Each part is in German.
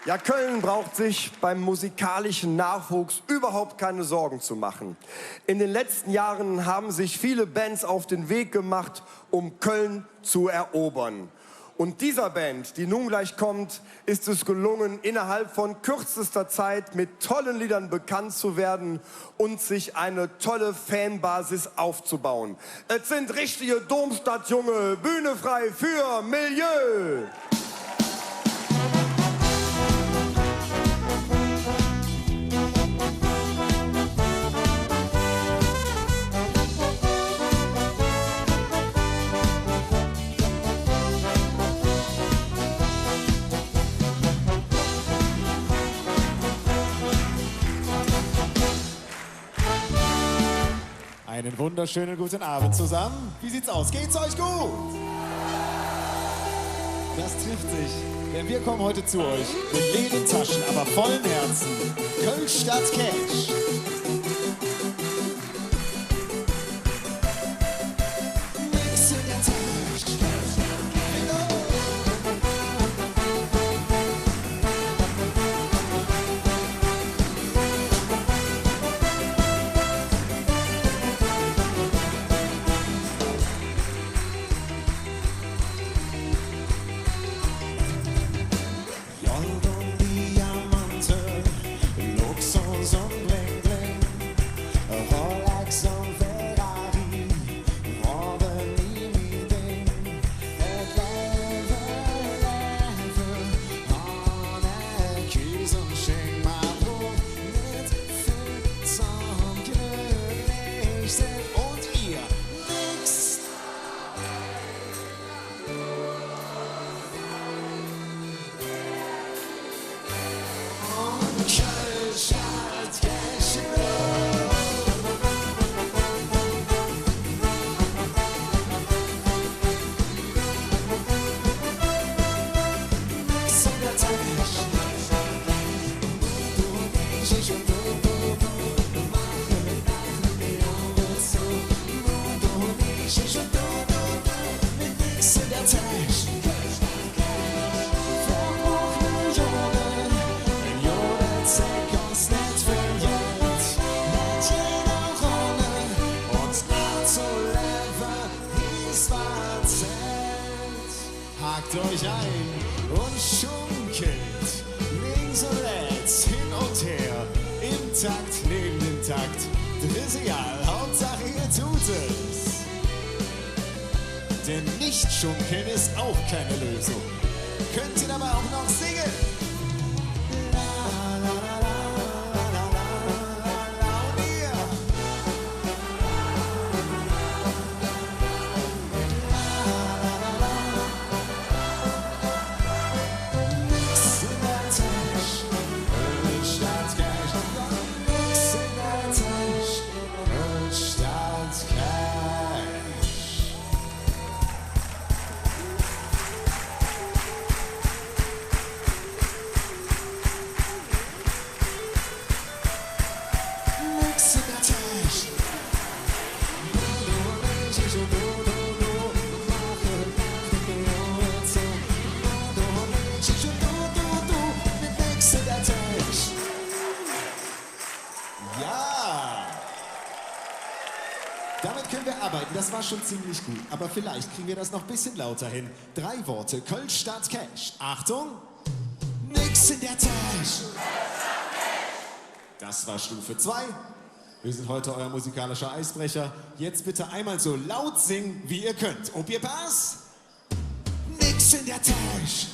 Ja, Köln braucht sich beim musikalischen Nachwuchs überhaupt keine Sorgen zu machen. In den letzten Jahren haben sich viele Bands auf den Weg gemacht, um Köln zu erobern. Und dieser Band, die nun gleich kommt, ist es gelungen, innerhalb von kürzester Zeit mit tollen Liedern bekannt zu werden und sich eine tolle Fanbasis aufzubauen. Es sind richtige Domstadtjunge, Bühne frei für Milieu! Einen wunderschönen guten Abend zusammen. Wie sieht's aus? Geht's euch gut? Das trifft sich, denn wir kommen heute zu euch mit leeren Taschen, aber vollen Herzen. Kölsch statt Cash. Hakt euch ein und schunkelt links und rechts, hin und her, im Takt, neben dem Takt. Das ist egal, Hauptsache ihr tut es. Denn nicht schunkeln ist auch keine Lösung. Könnt ihr dabei auch noch singen? Damit können wir arbeiten, das war schon ziemlich gut. Aber vielleicht kriegen wir das noch ein bisschen lauter hin. 3 Worte, Kölsch statt Cash. Achtung! Nix in der Tasche! Das war Stufe 2. Wir sind heute euer musikalischer Eisbrecher. Jetzt bitte einmal so laut singen, wie ihr könnt. Ob ihr Pass? Nix in der Tasche!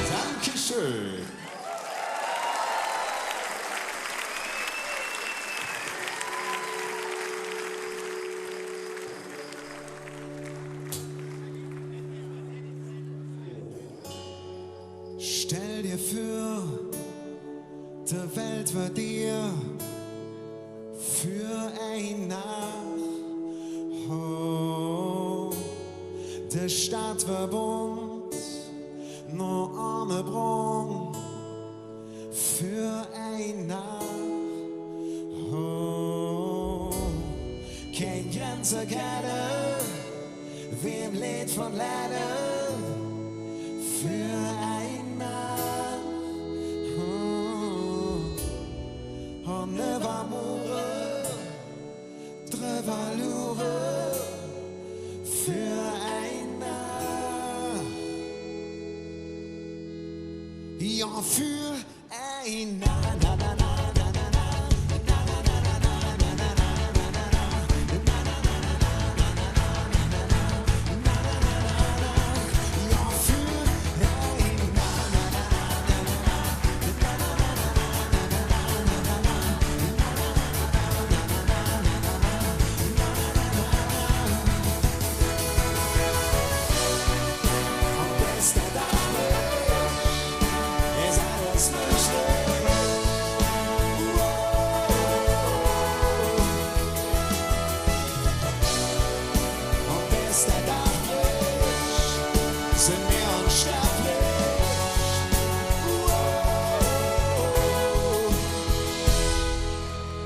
Dankeschön. Stell dir vor, Die Welt wird dir für ein Nach. Oh, die Stadt wird bunt, nur arme Brunnen für ein Nach. Oh, kein Grenze kennen, wem Lied von Lernen für ein Nach. Oh, und ne Mure, drüber Lure für ein Nach. Ja, für ein Nach.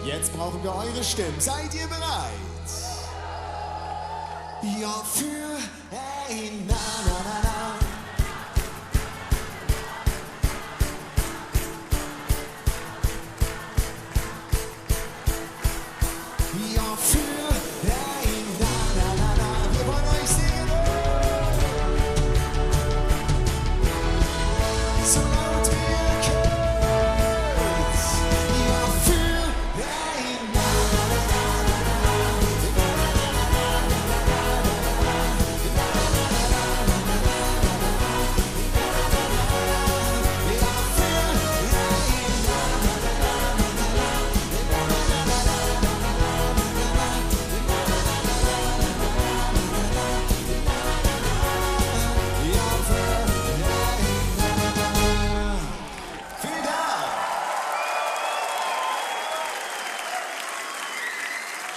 Jetzt brauchen wir eure Stimmen. Seid ihr bereit? Ja, für ein Na, na, na, na. Ja, für ein Na, na, na, na. Wir wollen euch sehen. So laut ihr könnt. Ja, für ein Na, na, na, vielen Dank.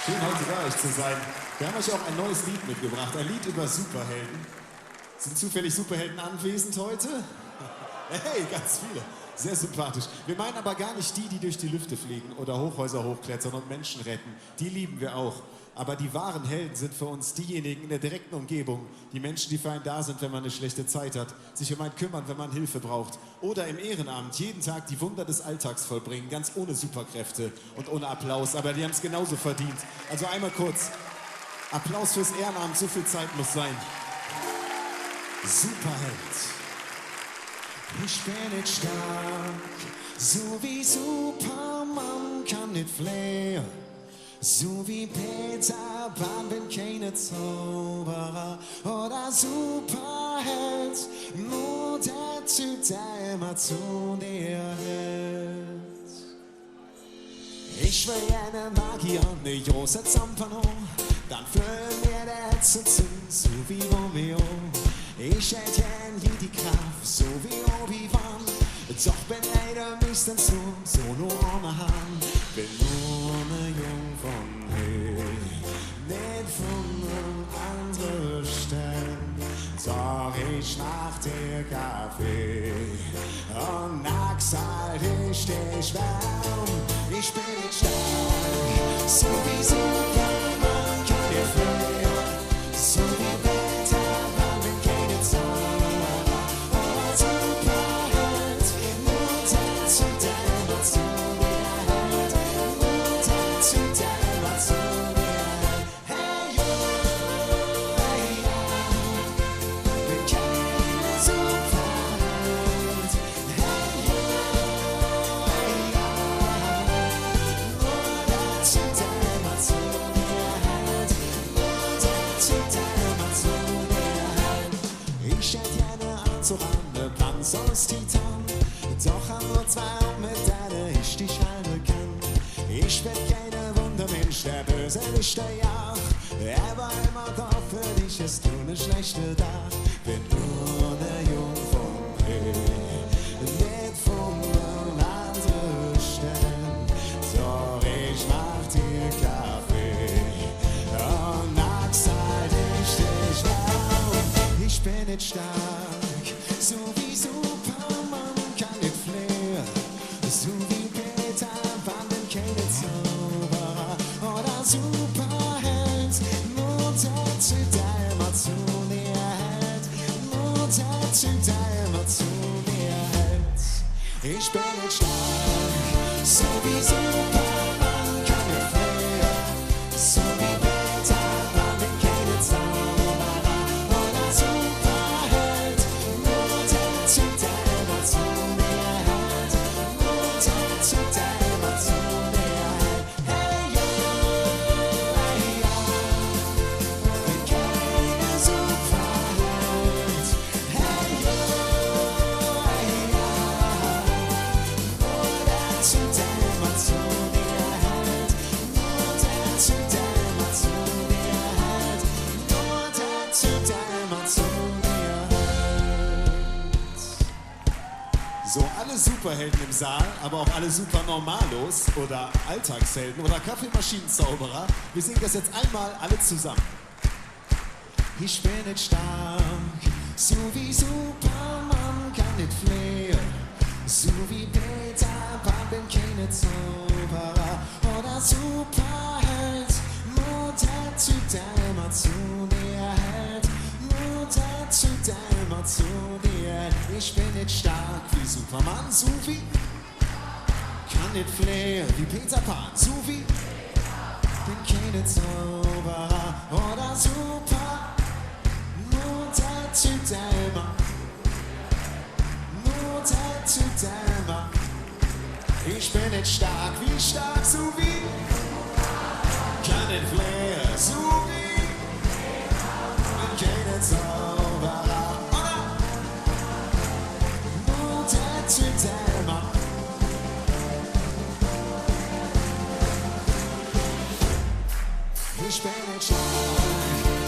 Schön, heute bei euch zu sein. Wir haben euch auch ein neues Lied mitgebracht, ein Lied über Superhelden. Sind zufällig Superhelden anwesend heute? Hey, ganz viele. Sehr sympathisch. Wir meinen aber gar nicht die durch die Lüfte fliegen oder Hochhäuser hochklettern und Menschen retten. Die lieben wir auch. Aber die wahren Helden sind für uns diejenigen in der direkten Umgebung, die Menschen, die für einen da sind, wenn man eine schlechte Zeit hat, sich um einen kümmern, wenn man Hilfe braucht. Oder im Ehrenamt jeden Tag die Wunder des Alltags vollbringen, ganz ohne Superkräfte und ohne Applaus. Aber die haben es genauso verdient. Also einmal kurz Applaus fürs Ehrenamt, so viel Zeit muss sein. Superheld. Ich bin nicht stark, so wie Superman kann nicht fliehen. So wie Peter Pan bin keine Zauberer oder Superheld, nur der Typ, der immer zu dir hält. Ich will eine Magier, eine große Zampano, dann füllen wir der Hetze zu, so wie Romeo. Ich hätte gern die Kraft, so wie Obi-Wan, doch bin leider meistens so nur ohne Hand. Bin nur eine Jungfrau, nicht von einem anderen Stern. Doch ich mach dir Kaffee und nachts halt ich dich warm. Ich bin nicht stark, so wie Superman kann dir fliehen, so wie Peter Pan bin keine Zauberer oder Superheld, nur der zu der zu dir hält, nur der zu der zu dir hält. Hey yo, hey ja, bin keine Superheld. Hey yo, hey ja, nur der zu der zu dir hält, nur der zu der zu dir hält. Ich hätte gerne Anzug an, ne Panzer aus Titan, doch an nur zwei Augen, mit denen ich dich halten kann. Ich bin keine Wundermensch, der böse Lichter jagt. Er war immer da für dich, ist du ne schlechte Tag. Bin nur eine Jungfrau, nicht von einem anderen stark, so wie Superman kann ich fliehen, so wie Peter bin keine Zauberer oder Superheld, nur der Typ, der immer zu mir hält, nur der Typ, der immer zu mir hält. Hey yo, bin keine Superheld. Hey yo, nur der Typ, der immer zu mir hält, nur der Typ, der immer zu mir hält, nur der Typ, der immer zu mir hält. So, alle Superhelden im Saal, aber auch alle Supernormalos oder Alltagshelden oder Kaffeemaschinenzauberer. Wir singen das jetzt einmal alle zusammen. Ich bin nicht stark, so wie Superman kann nicht fliehen, so wie Peter Pan bin keine Zauberer oder Superheld, nur der Typ, der immer zu mir hält, nur der Typ, der immer zu mir hält. Ich bin nicht stark wie Superman, so wie kann nicht fliehen wie Peter Pan, so wie bin keine Zauberer oder Super, nur der Typ, der immer, nur der Typ, der immer. Ich bin nicht stark, so wie kann nicht fliehen, so wie bin keine Zauberer oder nur der Typ, der immer. Ich bin nicht stark,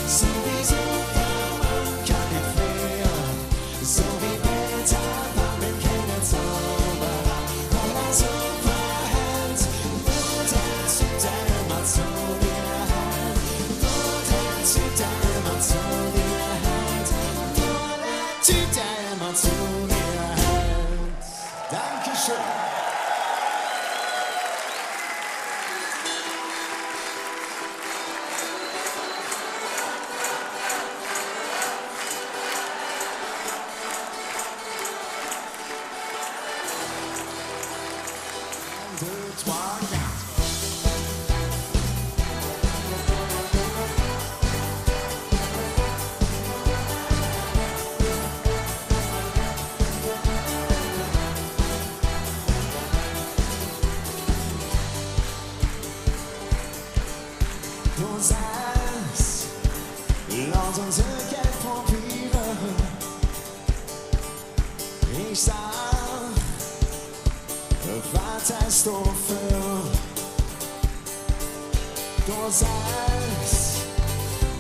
so wie Superman kann ich fliehen, so wie Peter Pan bin keine Zauberer oder Superheld, nur der Typ, der immer zu mir hält, nur der Typ, der immer zu mir hält, nur der Typ, der immer zu mir hält. Dankeschön. Du sagst, lass uns Geld probieren. Ich sag, was hast du für? Du sagst,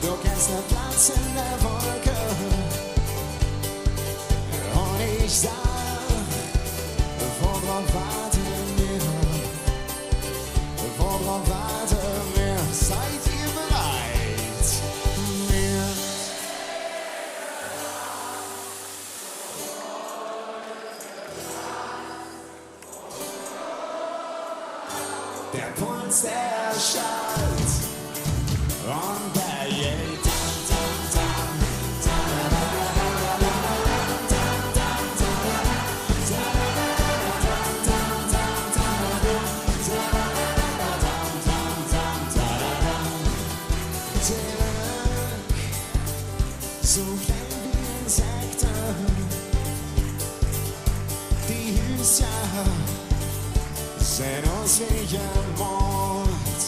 du kennst den Platz in der Wolke. Und ich sag, worauf warten wir? Worauf warten wir? Seid ihr bereit? Wir der Puls, der schallt und der geht tam, tam, tam, tam, so klein wie Insekten, die Hüster sehen aus wie ein Mond.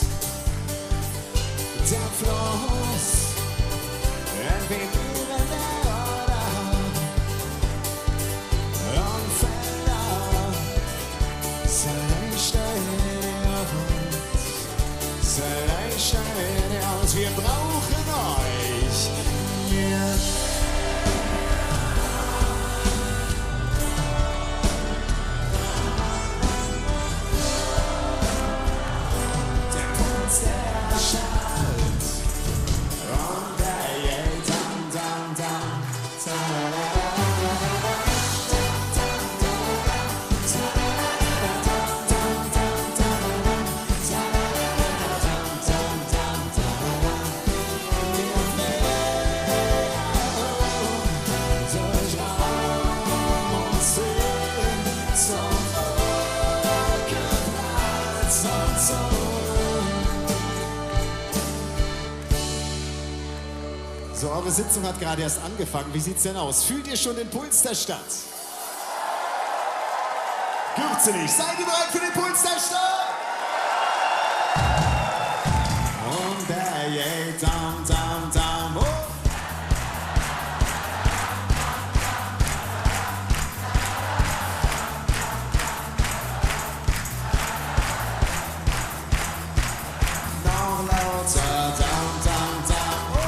Der Fluss entweder der Oder und Felder sei aus. Wir brauchen euch. Wir Eure Sitzung hat gerade erst angefangen. Wie sieht's denn aus? Fühlt ihr schon den Puls der Stadt? Gürzelig, seid ihr bereit für den Puls der Stadt? Und der geht down, down, down, oh. Noch lauter, down, down, down, oh.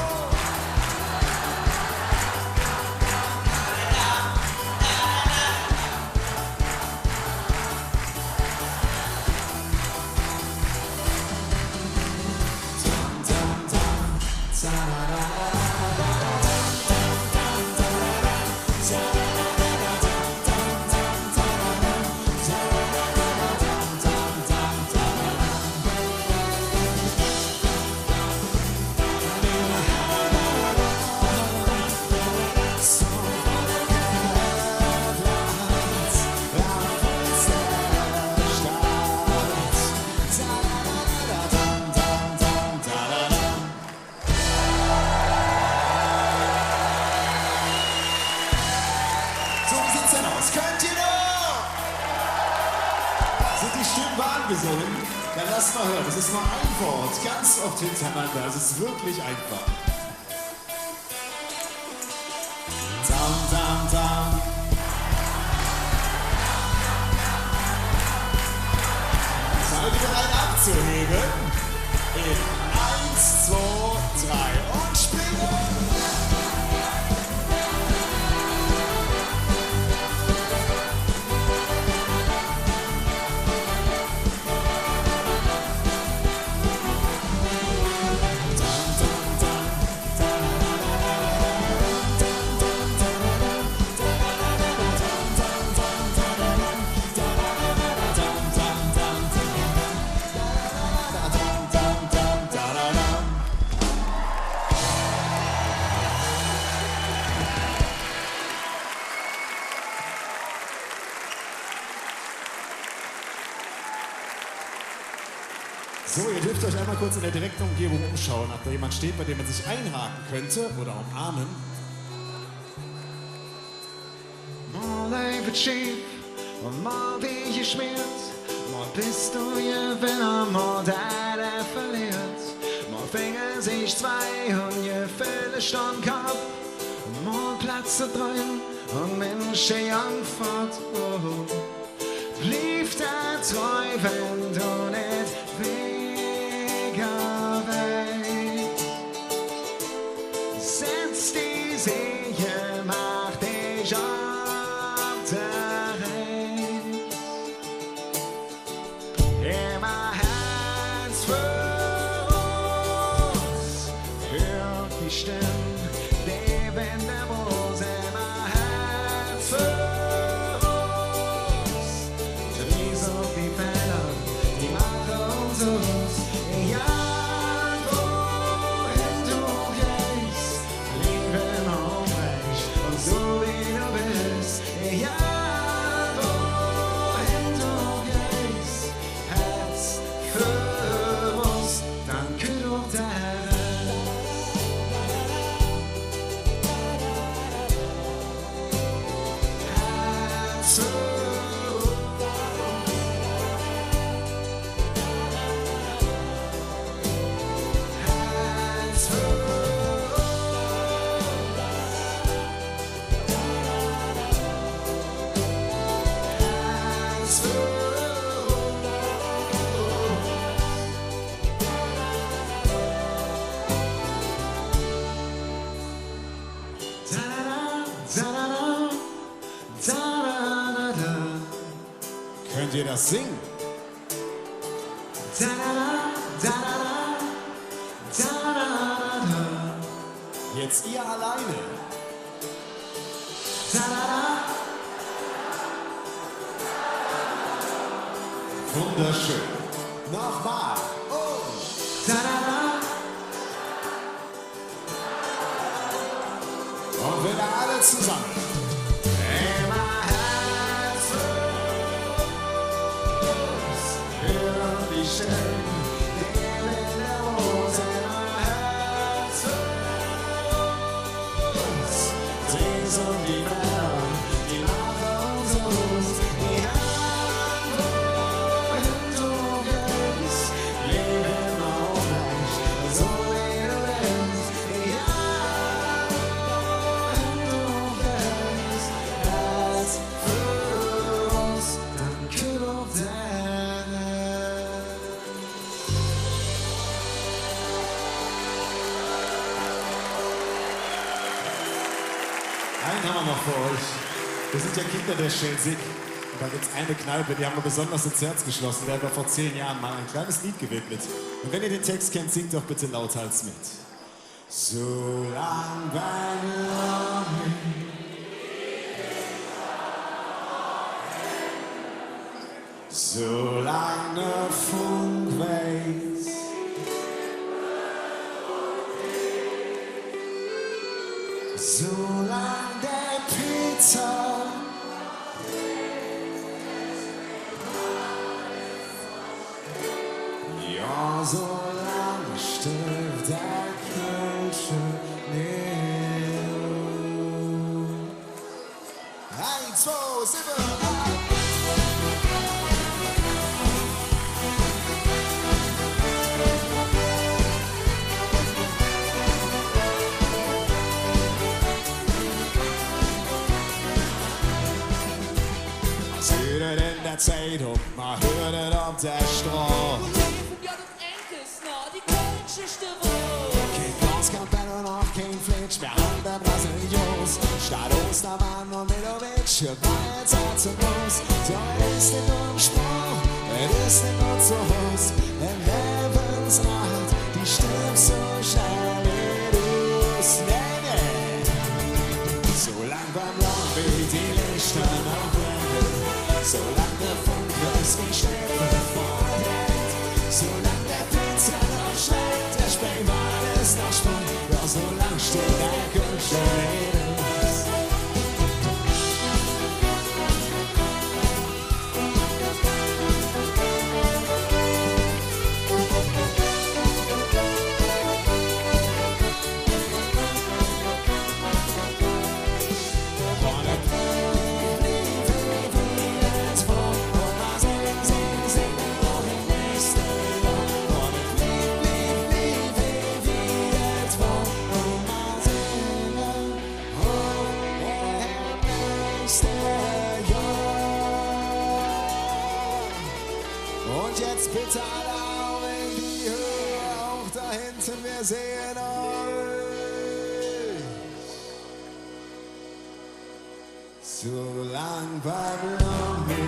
Könnt ihr noch? Sind die Stimmen warm gesungen? Dann lasst mal hören. Das ist nur ein Wort, ganz oft hintereinander. Es ist wirklich einfach. Down, down, down. Seid ihr bereit abzuheben? In 1, 2, 3 und springen! So, ihr dürft euch einmal kurz in der direkten Umgebung umschauen, ob da jemand steht, bei dem man sich einhaken könnte oder umarmen. Mal läuft schief und mal wie geschmiert, mal bist du Gewinner, mal der verliert. Mal fingen sich zwei und je viele stand Kopf, mal platzen drin und Menschen Angst. Oh, blieb der treu, wenn du nicht weniger weißt. Setz die Seele, mach dich auf der Reis. Immer Herz für uns, hör die Stimmen, die Wände muss immer Herz für uns. Ries auf die Felder, die machen uns aus. Egal wohin du gehst, leben aufrecht und so wie du bist. Egal wohin du gehst, Herz für uns, danke doch der Herr. Herz für uns. Herz für uns. Herz für uns. Da-da-da, da-da-da, da-da-da-da. Könnt ihr das singen? Da-da-da, da-da-da, da-da-da-da. Jetzt ihr alleine. Da-da-da. Wunderschön. Nochmal. Und. Da-da-da. Und wieder alle zusammen. Immer Herz für uns. Hör die Stimmen, die Wände muss immer Herz für uns. wir noch für euch. Wir sind ja Kinder der Schelsig. Und da gibt es eine Kneipe, die haben wir besonders ins Herz geschlossen. Der haben wir vor 10 Jahren mal ein kleines Lied gewidmet. Und wenn ihr den Text kennt, singt doch bitte lauthals mit. So lang beim solange Funk weiß, solange der Peter ja, solange stirbt der Kölsche nicht. 1, 2, 7, 8. In der Zeitung, man hört es auf der Straße. Und von J und Enkes, na, die Köln-Geschichte wohl. Kein Glaskapelle und auch kein Flitsch, wir haben der Brasilios. Statt Ostermann und Milovic, war jetzt atemlos. So ist nicht nur ein Spruch, es ist nicht nur zu Haus. Im Lebensrat, die stirbt so schnell wie du's. Nee, nee. So lang beim Lauf, wie die Lichter noch brennen. Solange der Funk ist wie Schläfe vorrennt, solange der Pizza noch schmeckt, der Spähmann ist noch spannend, ja, solange steht der Kölsche Redens. Und jetzt bitte alle Augen in die Höhe, auch da hinten, wir sehen euch. So lang beim Lommi.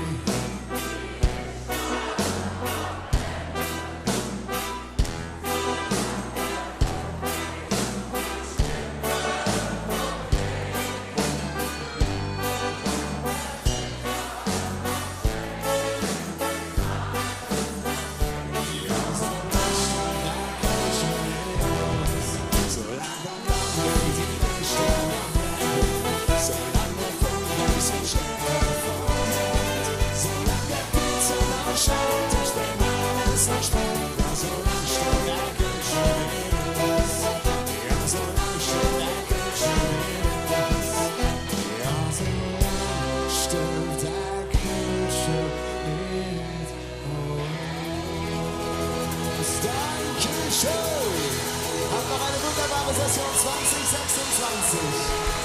Habt noch eine wunderbare Session 2026.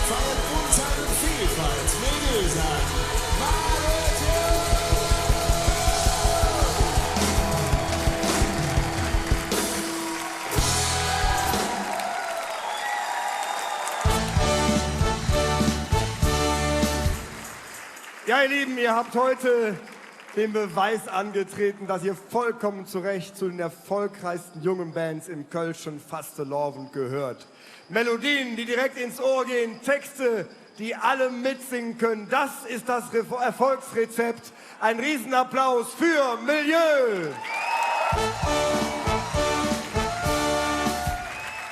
Feiert Unteil und Vielfalt. Medusa. Ja, ihr Lieben, ihr habt heute den Beweis angetreten, dass ihr vollkommen zu Recht zu den erfolgreichsten jungen Bands im Kölschen Fastelovend gehört. Melodien, die direkt ins Ohr gehen, Texte, die alle mitsingen können. Das ist das Erfolgsrezept. Ein Riesenapplaus für Milieu!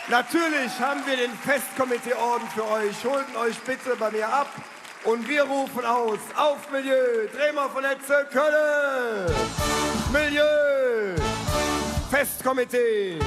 Natürlich haben wir den Festkomitee-Orden für euch. Holt ihn euch bitte bei mir ab. Und wir rufen aus, auf Milieu, dreh mal von Etze, Köln! Milieu! Festkomitee!